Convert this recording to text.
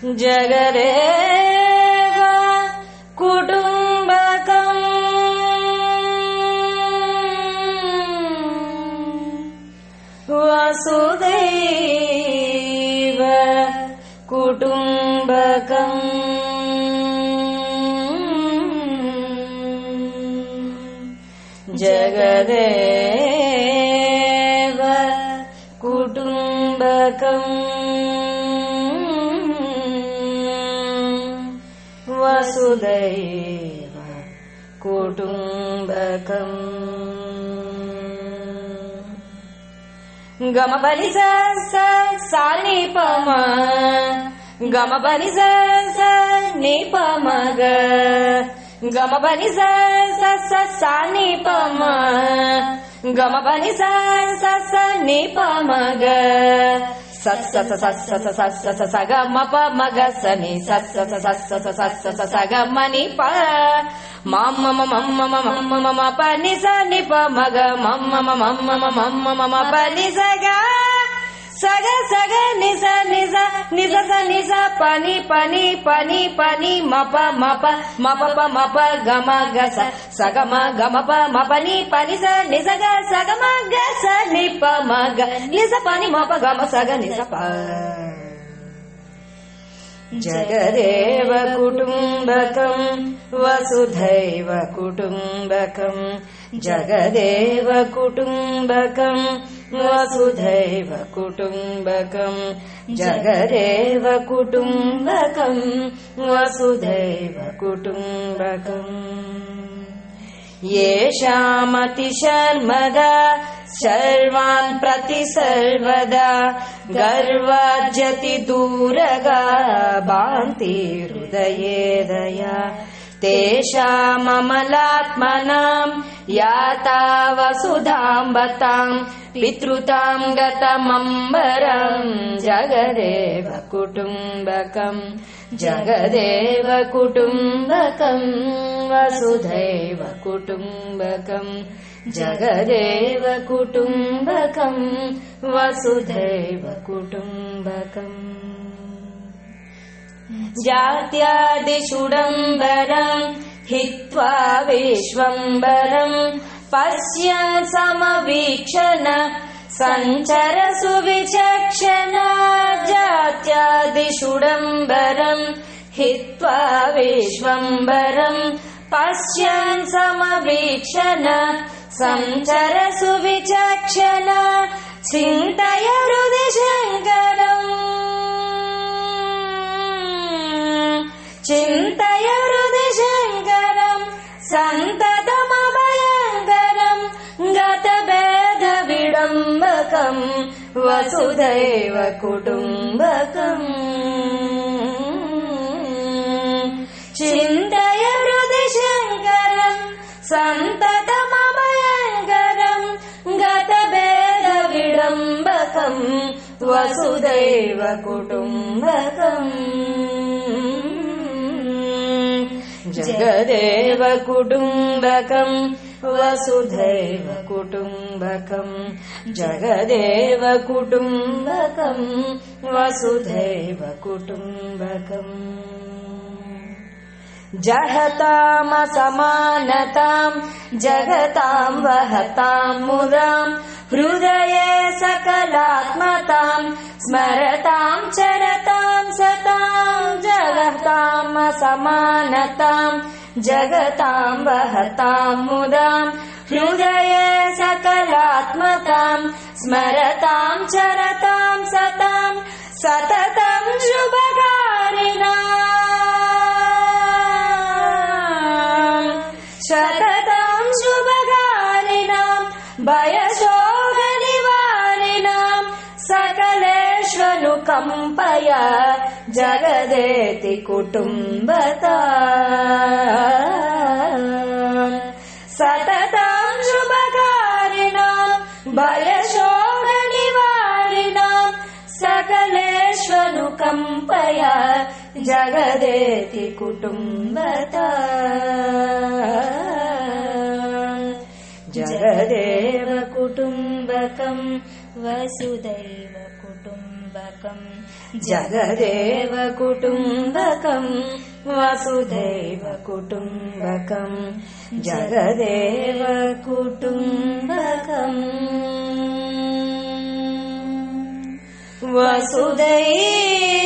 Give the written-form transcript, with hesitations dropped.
जगदेव कुटुम्बकम् वसुदैव कुटुम्बकम् जगदेव कुटुम्बकम् वसुदैव कुटुम्बकम् गमपनि स सा निपम गमपनि स निपम ग गमपनि स सा निपम गमपनि स निपम ग स ग म प म ग स नि स ग म नि प म म म म म म म म म प नि स नि प म ग म म म म म म म म प नि स ग स ग नि स नि स नि स स नि स प नि प नि प नि प नि म प म प म प प म प ग म ग स ग म प म प नि प नि स ग स ग म ग स नि प म ग नि स प नि म प ग म स ग नि स प जगदेव कुटुम्बकम् वसुधैव कुटुम्बकम् जगदेव कुटुम्बकम् वसुधैव कुटुम्बकम् जगदेव कुटुम्बकम् वसुधैव कुटुम्बकम् येषामतिशर्मदा सर्वान् प्रति सर्वदा गर्वाज्जति दूरगा भान्ति हृदये दया तेषाममलात्मनाम् याता वसुधाम्बताम् पितृताम् गतमम्बरम् जगदेव कुटुम्बकम् जगदेव कुटुम्बकम् वसुधैव कुटुम्बकम् जगदेव कुटुम्बकम् वसुधैव कुटुम्बकम् जात्यादिषुडम्बरम् हित्वा विश्वम्बरम् पश्यन् समवीक्षण सञ्चरसु विचक्षण जात्यादिषुडम्बरम् हित्वा विश्वम्बरम् पश्यन् समवीक्षण सञ्चरसु विचक्षण चिन्तय हृदि शङ्करम् चिन्तय हृदि शङ्करम् सन्ततमभयङ्करम् गतभेदविडम्बकम् वसुधैव कुटुम्बकम् चिन्तय हृदि शङ्करम् सन्ततमभयङ्करम् गतभेदविडम्बकम् वसुधैव कुटुम्बकम् जगदेव कुटुम्बकम् वसुधैव कुटुम्बकम् जगदेव कुटुम्बकम् वसुधैव कुटुम्बकम् जहतामसमानताम् जगताम् वहताम् मुदाम् हृदये सकलात्मताम् स्मरताम् चरताम् सताम् जगतामसमानताम् जगताम् वहताम् मुदाम् हृदये सकलात्मताम् स्मरताम् चरताम् सताम् सततम् शुभकारिणाम् सततम् शुभकारिणाम् भयशोकनिवारिणाम् सकलेष्वनुकम्पय जगदेति कुटुम्बताम् सततम् शुभकारिणाम् भयशोकनिवारिणाम् सकलेष्वनुकम्पय जगदेति कुटुम्बताम् जगदेव कुटुम्बकम् वसुधैव कुटुम्बकम् జగదేవ కుటుంబకం వసుధైవ కుటుంబకం జగదేవ కుటుంబకం వసుధైవ